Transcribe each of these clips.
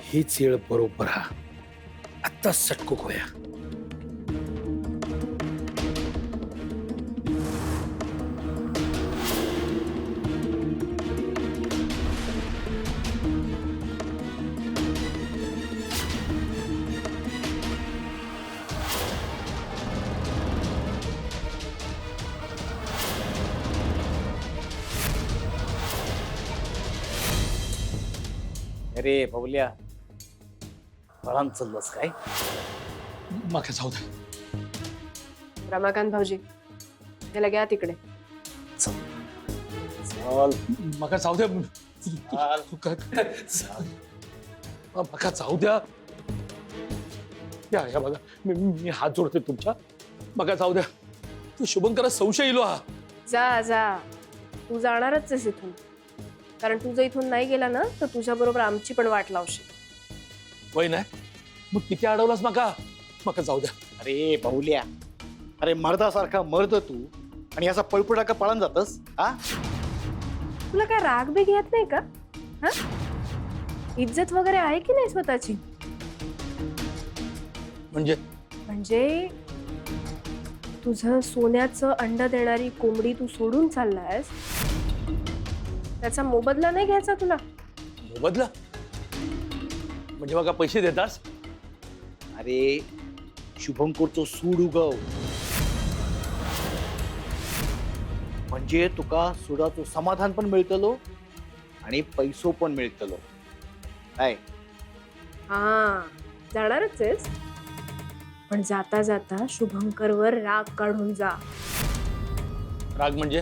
हीच वेळ बरोबर हा आत्ताच सटकू होया. अरे भाऊल्या फळांत चाललंस काय? मग जाऊ दे. रमाकांत भाऊजी त्याला घ्या तिकडे. चल मग जाऊ द्या. मग जाऊ द्या. या बघा मी हात जोडते तुमच्या. मग जाऊ द्या. तू शुभंकरा संशय इलो हा. जा जा तू जाणारच आहेस इथून, कारण तू जर इथून नाही गेला ना तर तुझ्या बरोबर आमची पण वाट लावशील. वय नाही मग किती अडवलास मग जाऊ द्या. अरे भाऊल्या, अरे मर्दासारखा मर्द तू आणि याचा पळपुटा का पळून जातस हा? तुला काय राग बी घेत नाही का? हा इज्जत वगैरे आहे की नाही स्वतःची? म्हणजे तुझं सोन्याचं अंड देणारी कोंबडी तू सोडून चाललायस, त्याचा मोबदला नाही घ्यायचा तुला? मोबदला म्हणजे बघा पैसे देतास? अरे शुभंकरचं सूड उगव म्हणजे तुका सुडाचं समाधान पण मिळतलो आणि पैसो पण मिळतलो. काय हा जाणारच आहेस, पण जाता जाता शुभंकरवर राग काढून जा. राग म्हणजे?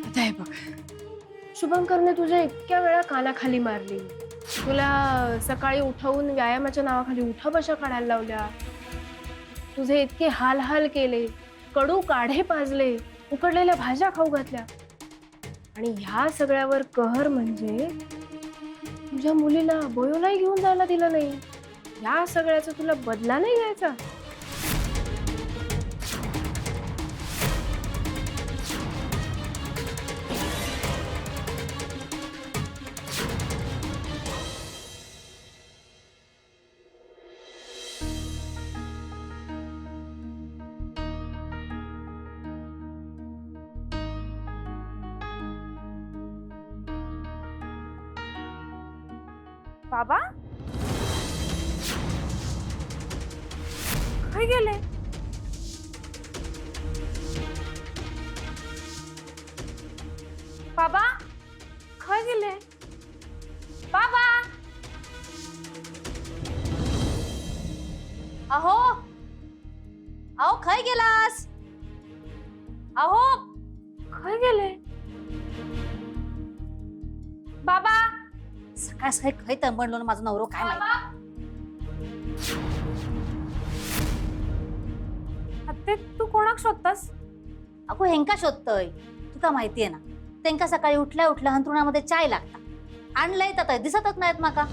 आता हे बघ, शुभंकरने तुझ्या इतक्या वेळा कानाखाली मारली, तुला सकाळी उठवून व्यायामाच्या नावाखाली उठाबशा काढायला लावल्या, तुझे इतके हाल हाल केले, कडू काढे पाजले, उकडलेल्या भाज्या खाऊ घातल्या, आणि ह्या सगळ्यावर कहर म्हणजे तुझ्या मुलीला बोयोलाही घेऊन जायला दिलं नाही. या सगळ्याचा तुला बदला नाही घ्यायचा? बाबा काय गेले? बाबा काय गेले? बाबा अहो अहो खय गेलास? अहो काय गेले? बाबा सकाळ सकाळी खय तंबडलो ना माझा नवरो काय माहिती. अत्ते तू कोणाक शोधतास? अगो हेंका शोधतय. तुका माहिती आहे ना, तेंका सकाळी उठल्या उठल्या हंतरुणामध्ये चाय लागता. आणलंय तर दिसतच नाहीत माका.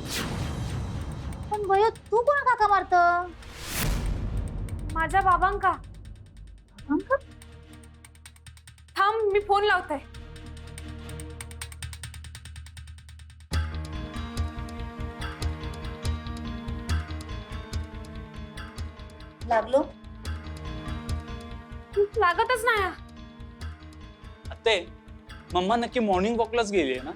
पण भयो तू कोणा काका मारत? माझ्या बाबांका. थांब मी फोन लावते. लागलो लागतच नाही. अत्ते मम्मा नक्की मॉर्निंग वॉकलाच गेली आहे ना?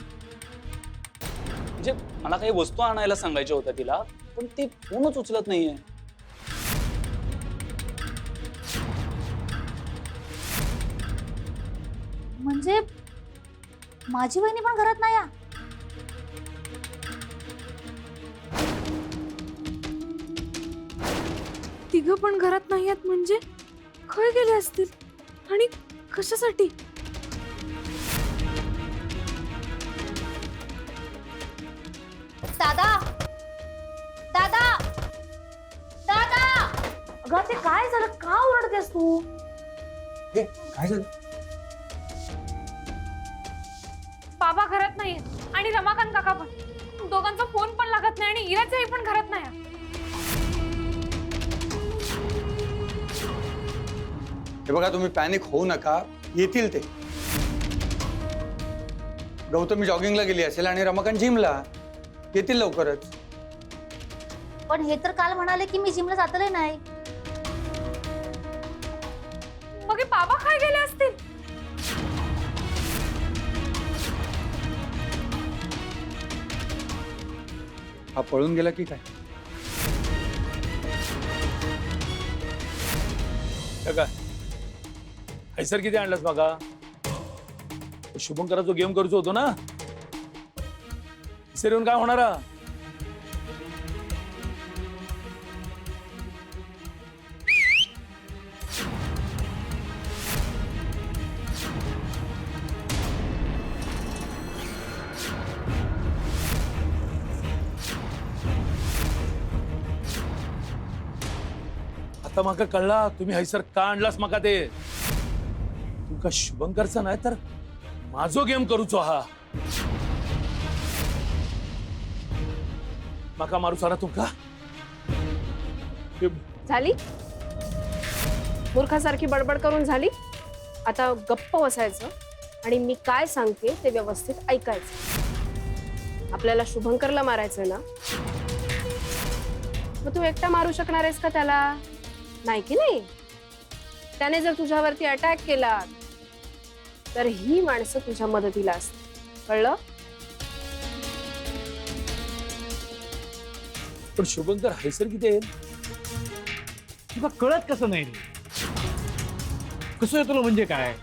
म्हणजे मला काही वस्तू आणायला सांगायच्या होत्या तिला, पण ती फोनच उचलत नाहीये. म्हणजे माझी वहिनी पण घरात नाही. तिघ पण घरात नाही आहेत म्हणजे खय गेले असतील आणि कशासाठी? दादा दादा दादा अगं ते काय झालं? का ओरडतेस तू? काय झालं? बाबा घरात नाही आणि रमाकांत काका पण. दोघांचा फोन पण लागत नाही आणि इराचाही पण घरात नाही. हे बघा, तुम्ही पॅनिक होऊ नका, येतील ते. गौतमी जॉगिंगला गेली असेल आणि रमाकांत जिमला. येतील लवकरच. पण हे तर काल म्हणाले की मी जिमला जातले नाही. मग हे बाबा काय गेले असतील? हा पळून गेला की काय? काय हैसर किती आणलास बघा? शुभंकरा जो गेम करूच होतो ना, हैसर येऊन काय होणार? आता मका कळला तुम्ही हैसर का आणलास मका ते. तुमका शुभंकरचा नाही तर माझो गेम करूचो हा. मका मारू सारा तुमका. झाली मूर्खासारखी बडबड करून झाली. आता गप्प बसायचं आणि मी काय सांगते ते व्यवस्थित ऐकायचं. आपल्याला शुभंकरला मारायचं ना, मग तू एकटा मारू शकणार आहेस का त्याला? नाही की नाही. त्याने जर तुझ्यावरती अटॅक केला तर ही माणसं तुझ्या मदतीला असतात. कळलं? पण शुभंकर हैसर किती आहे? तुला कळत कसं नाही रे? कसं येतो म्हणजे काय?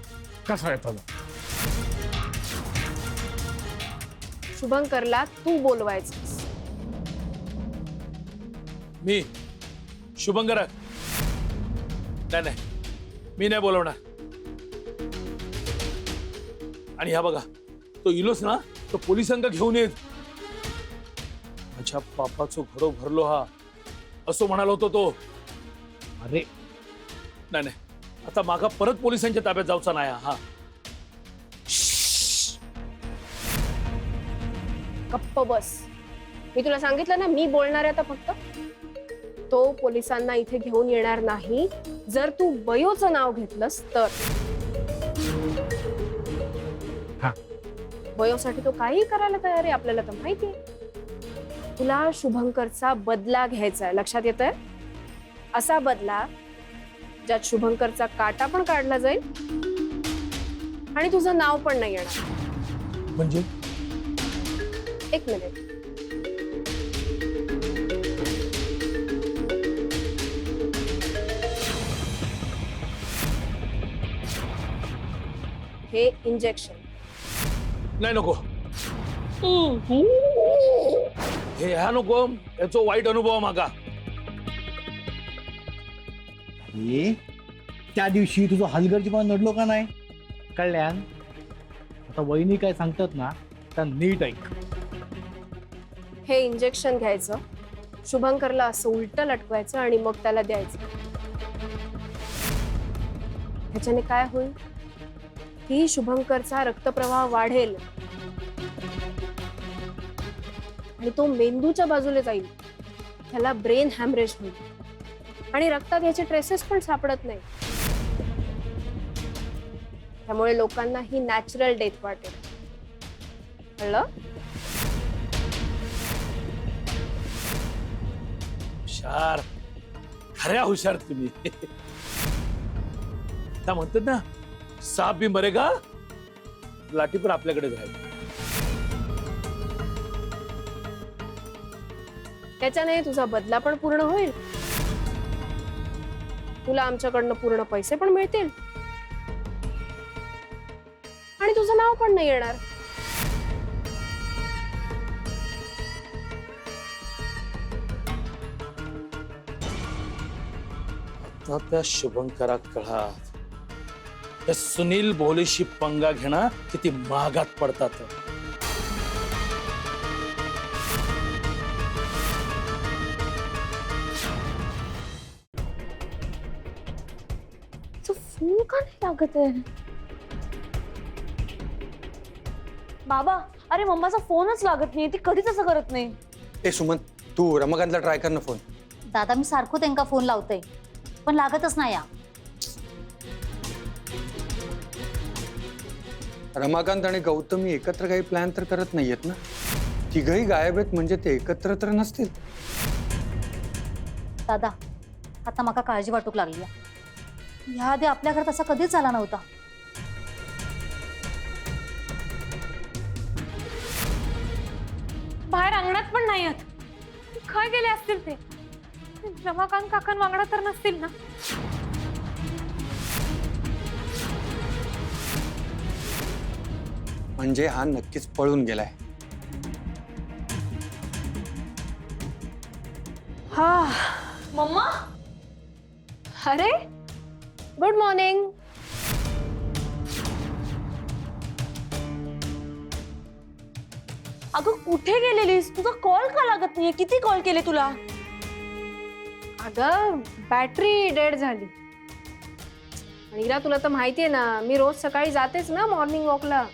कसं येतो? शुभंकरला तू बोलवायचंस. मी शुभंकर नाही नाही, मी नाही बोलवणार. आणि ह्या बघा, तो इलोस ना, तो पोलिसांका घेऊन येत. माझ्या बापाचं घरो भरलो हा असं म्हणाला होतो तो. अरे नाही नाही, आता मागा परत पोलिसांच्या ताब्यात जाऊचा नाही हा. गप्प बस. मी तुला सांगितलं ना, मी बोलणार आहे आता फक्त. तो पोलिसांना इथे घेऊन येणार नाही जर तू बयोचं नाव घेतलंस तर. हा. बयोसाठी तो काही करायला तयार आहे, आपल्याला तर माहिती आहे. तुला शुभंकरचा बदला घ्यायचा आहे, लक्षात येतंय? असा बदला ज्यात शुभंकरचा काटा पण काढला जाईल आणि तुझं नाव पण नाही येणार. म्हणजे एक मिनिट. हे इंजेक्शन. नाही नको, हे ह्या नको. याचा वाईट अनुभव मागा. त्या दिवशी तुझं हलगर्जीपणा नडलो का नाही? कल्याण, आता वहिनी काय सांगतात ना त्या नीट ऐक. हे इंजेक्शन घ्यायचं, शुभंकरला असं उलट लटकवायचं आणि मग त्याला द्यायचं. ह्याच्याने काय होईल? ही शुभंकरचा रक्तप्रवाह वाढेल आणि तो मेंदूच्या बाजूला जाईल. त्याला ब्रेन हॅमरेज होईल आणि रक्तात याचे ट्रेसेस पण सापडत नाही. त्यामुळे लोकांना ही नॅचरल डेथ वाटेल. कळलं? हुशार, खऱ्या हुशार तुम्ही. त्या म्हणतात ना, साप भी मरेगा, लाठी पण आपल्याकडेच राहील. त्याच्याने तुझा बदला पण पूर्ण होईल, तुला आमच्याकडनं पूर्ण पैसे पण मिळतील आणि तुझं नाव पण नाही येणार. आता त्या शुभंकरा कळात त्या सुनील भोलेशी पंगा घेणार किती महागात पडतात. फोन का नाही लागत आहे? बाबा, अरे मम्माचा फोनच लागत नाही. ती कधीच असं करत नाही. ए सुमन, तू रमाकांतला ट्राय कर ना फोन. दादा मी सारखं त्यांना फोन लावते पण लागतच नाही. रमाकांत आणि गौतमी एकत्र काही प्लॅन तर करत नाहीयेत ना? तिघही गायब आहेत म्हणजे ते एकत्र तर नसतील. दादा आता माका काळजी वाटूक लागली ह्या आधी आपल्या घरात असा कधीच झाला नव्हता. बाहेर अंगणात पण नाही आहेत. काय गेले असतील ते? रमाकांत काकां वांगडा तर नसतील ना? म्हणजे हा नक्कीच पळून गेलाय. हा मम्मा अरे गुड मॉर्निंग. अगं कुठे गेलेलीस? तुझा कॉल का लागत नाहीये? किती कॉल केले तुला? अगं बॅटरी डेड झाली. आणि इरा तुला तर माहितीये ना, मी रोज सकाळी जातेच ना मॉर्निंग वॉकला.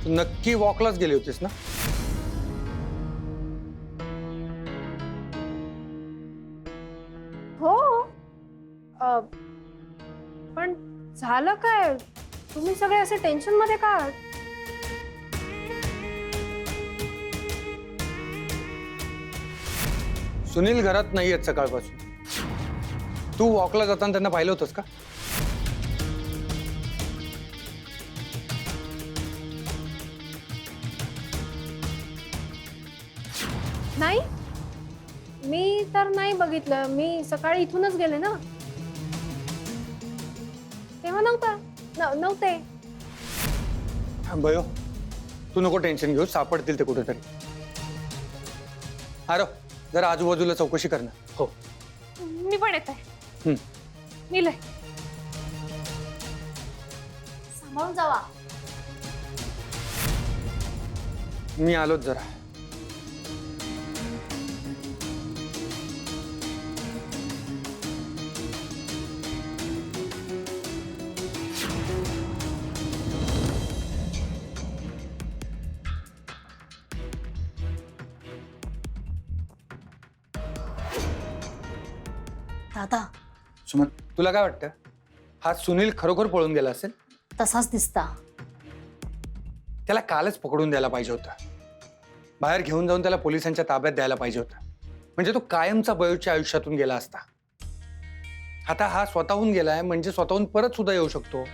तू नक्की वॉकलाच गेली होतीस ना? हो पण झालं काय? तुम्ही सगळे असे टेन्शन मध्ये का आहात? सुनील घरात नाहीयेत सकाळपासून. तू वॉकला जाताना त्यांना पाहिलं होतंस का? नाही, मी तर नाही बघितलं. मी सकाळी इथूनच गेले ना, तेव्हा नव्हते. भयो तू नको टेन्शन घेऊ, सापडतील ते कुठेतरी. अरे जरा आजूबाजूला चौकशी कर ना. हो. मी पण येत आहे. मी लय सांभाळून जावा. मी आलोच जरा. दादा सुमन तुला काय वाटतं? हा सुनील खरोखर पळून गेला असेल? तसाच दिसता. त्याला कालच पकडून द्यायला पाहिजे होतं. बाहेर घेऊन जाऊन त्याला पोलिसांच्या ताब्यात द्यायला पाहिजे होतं. म्हणजे तो कायमचा बयोच्या आयुष्यातून गेला असता. आता हा स्वतःहून गेलाय म्हणजे स्वतःहून परत सुद्धा येऊ शकतो.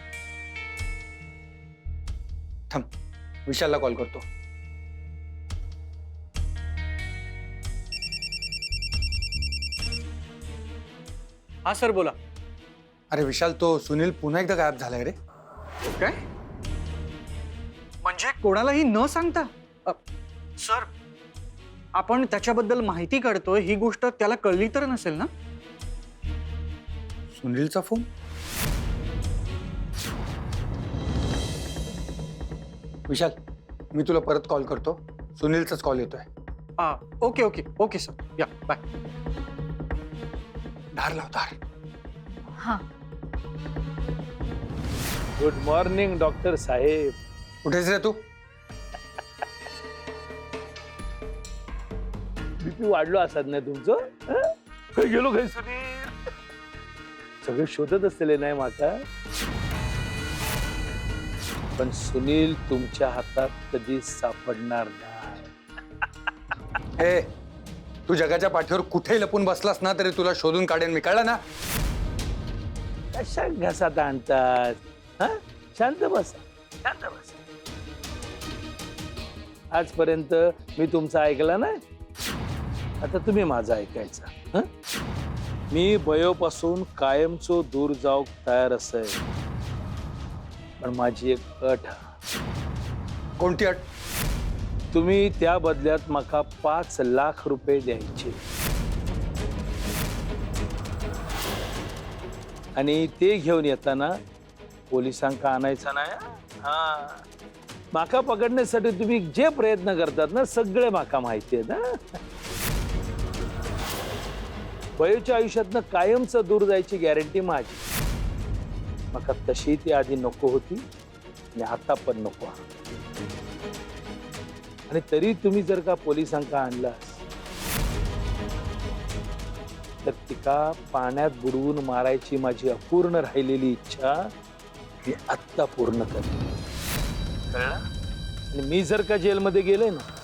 थांब, विशालला कॉल करतो. हा सर बोला. अरे विशाल, तो सुनील पुन्हा एकदा गायब झालाय रे. काय म्हणजे कोणालाही न सांगता? सर आपण त्याच्याबद्दल माहिती काढतोय ही गोष्ट त्याला कळली तर नसेल ना? सुनीलचा फोन? विशाल मी तुला परत कॉल करतो. सुनीलचाच कॉल येतोय. ओके ओके ओके सर, या बाय. धार लाव धार. हा गुड मॉर्निंग डॉक्टर साहेब. कुठेच रे तू? बीपी वाढलो असतात ना तुमचं? हं? काय गेलो काय सुनील? सगळे शोधत असलेले नाही माका, पण सुनील तुमच्या हातात कधी सापडणार नाही. ए तू जगाच्या पाठीवर कुठेही लपून बसलास ना तरी तुला शोधून काढेन मी, कळलं ना? कशा घसात आणतात? हं? शांत बसा, शांत बसा. आजपर्यंत मी तुमचं ऐकलं नाही, आता तुम्ही माझं ऐकायचं. हं? मी बयोपासून कायमचो दूर जाऊक तयार असेल, पण माझी एक अट. कोणती अट? तुम्ही त्या बदल्यात मका 5 लाख रुपये द्यायचे आणि ते घेऊन येताना पोलिसांका आणायचा नाही. हा, माका पकडण्यासाठी तुम्ही जे प्रयत्न करतात ना सगळे माका माहिती आहे ना. बयोच्या आयुष्यातनं कायमचं दूर जायची गॅरंटी माझी. माका तशी ती आधी नको होती आणि आता पण नको. आणि तरी तुम्ही जर का पोलिसांका आणलास तर तिका पाण्यात बुडवून मारायची माझी अपूर्ण राहिलेली इच्छा मी आत्ता पूर्ण करते. कळलं? आणि मी जर का जेलमध्ये गेले ना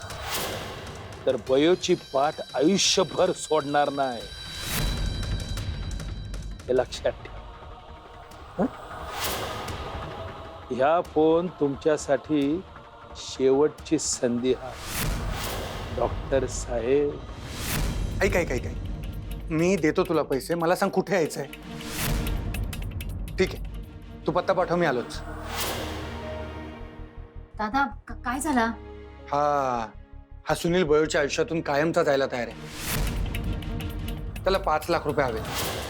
तर बयोची पाठ आयुष्यभर सोडणार नाही, हे लक्षात ठेव. हं? ह्या फोन तुमच्यासाठी शेवटची संधी हा डॉक्टर साहेब. ऐक ऐक ऐक ऐक, मी देतो तुला पैसे. मला सांग कुठे यायचंय. ठीक आहे, तू पत्ता पाठव, मी आलोच. दादा काय झाला? हा सुनील बयोच्या आयुष्यातून कायमचा जायला तयार आहे. त्याला 5 लाख रुपये हवे.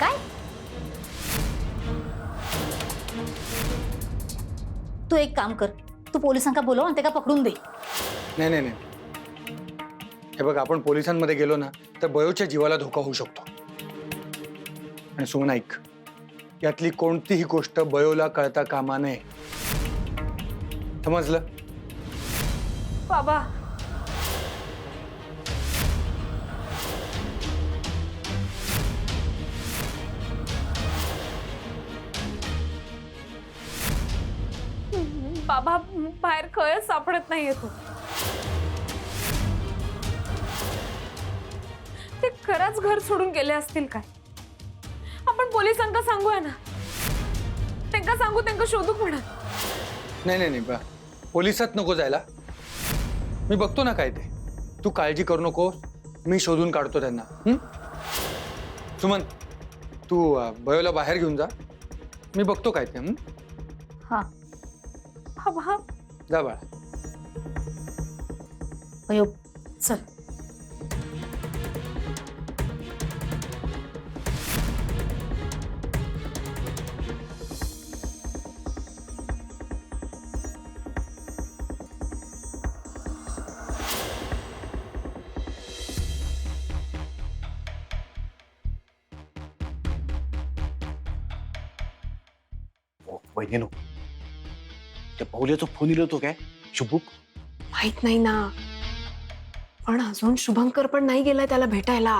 काय? तू एक काम कर, तू पोलिसांना बोलव आणि ते का पकडून दे. नाही नाही नाही, हे बघ, आपण पोलिसांमध्ये गेलो ना तर बयोच्या जीवाला धोका होऊ शकतो. आणि सुमन ऐक, यातली कोणतीही गोष्ट बयोला कळता कामा नये, समजलं? बाबा बाबा बाहेर खरंच सापडत नाहीये तो. ते खरंच घर सोडून गेले असतील काय? आपण पोलिसांना सांगूया ना, त्यांना सांगू, त्यांना शोधू म्हणा. नाही नाही नाही, पोलिसात नको जायला. मी बघतो ना काय ते. तू काळजी करू नको, मी शोधून काढतो त्यांना. सुमन, तू बयोला बाहेर घेऊन जा, मी बघतो काय ते. हा बाबा जा बाळा. अयो चल. वहिनीनो, त्या पाहुल्याचा फोन येलो होतो काय? शुभू माहित नाही ना, पण अजून शुभंकर पण नाही गेलाय त्याला भेटायला.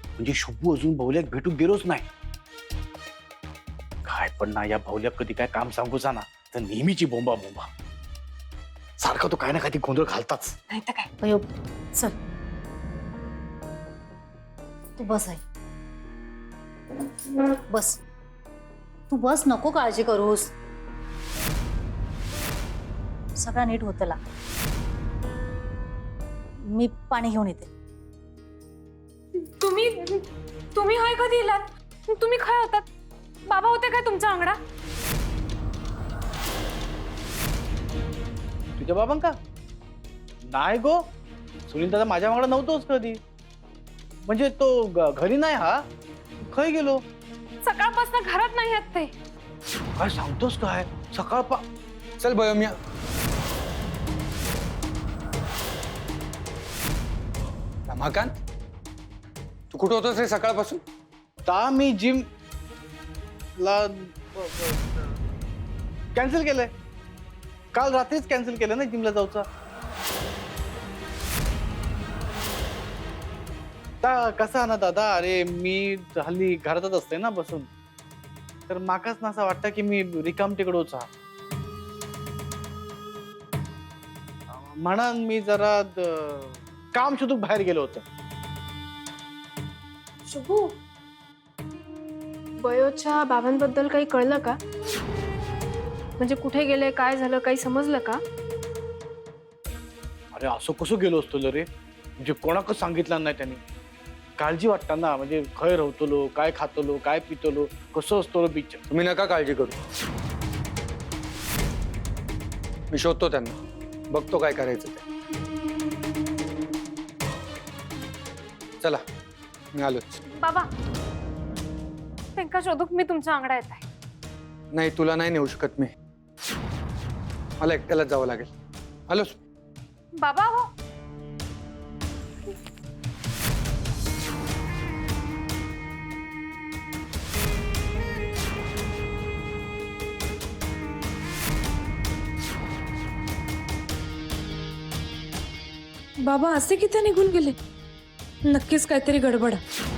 म्हणजे शुभू अजून भाऊल्याक भेटून गेलोच नाही काय? पण ना, या भाऊल्याक कधी काय काम सांगूचा ना तर नेहमीची बोंबा बोंबा. सारखा तो काय ना काही गोंधळ घालताच. नाही तर काय. अयो चल, तू बस आहे, बस. तू बस, नको काळजी करूस, सगळं नीट होतला. मी पाणी घेऊन येते. तुम्ही हाय कधी इलात? तुम्ही काय होतात? बाबा होते काय तुमच्या अंगडा? तुझ्या बाबांका नाही गो. सुनील दादा माझ्या मागडा नव्हतोच कधी. म्हणजे तो घरी नाही, हा खय गेलो. सकाळपासून घरात नाही आहेत ते. काय सांगतोस काय? सकाळ चल बयो, मी रमाकांत, तू कुठं होतोस रे सकाळपासून? ता मी जिम ला कॅन्सल केलंय. काल रात्रीच कॅन्सल केलं ना जिमला जाऊचा. ता कसा ना दादा, अरे मी हल्ली घरातच असते ना बसून, तर माकाच ना असं वाटतं की मी रिकाम तिकडोच हा. म्हणून मी जरा काम शोधून बाहेर गेलो होतो. शुभू, बयोच्या बाबांबद्दल काही कळलं का? म्हणजे कुठे गेले, काय झालं, काही समजलं का? अरे असं कसं गेलो असतो रे? म्हणजे कोणाकच सांगितलं नाही त्यांनी. काळजी वाटतं ना, म्हणजे खय राहतलो, काय खातलो, काय पितलो, कसं असतो बीच. तुम्ही नका काळजी करू, मी शोधतो त्यांना, बघतो काय करायचं ते. चला, मी आलोच. बाबा त्यांका शोधूक मी तुमच्या अंगडा येत आहे. नाही, तुला नाही नेऊ शकत मी, मला एकट्यालाच जावं लागेल. आलोच. बाबा हो, बाबा असे किती निघून गेले? नक्कीच काहीतरी गडबड आहे.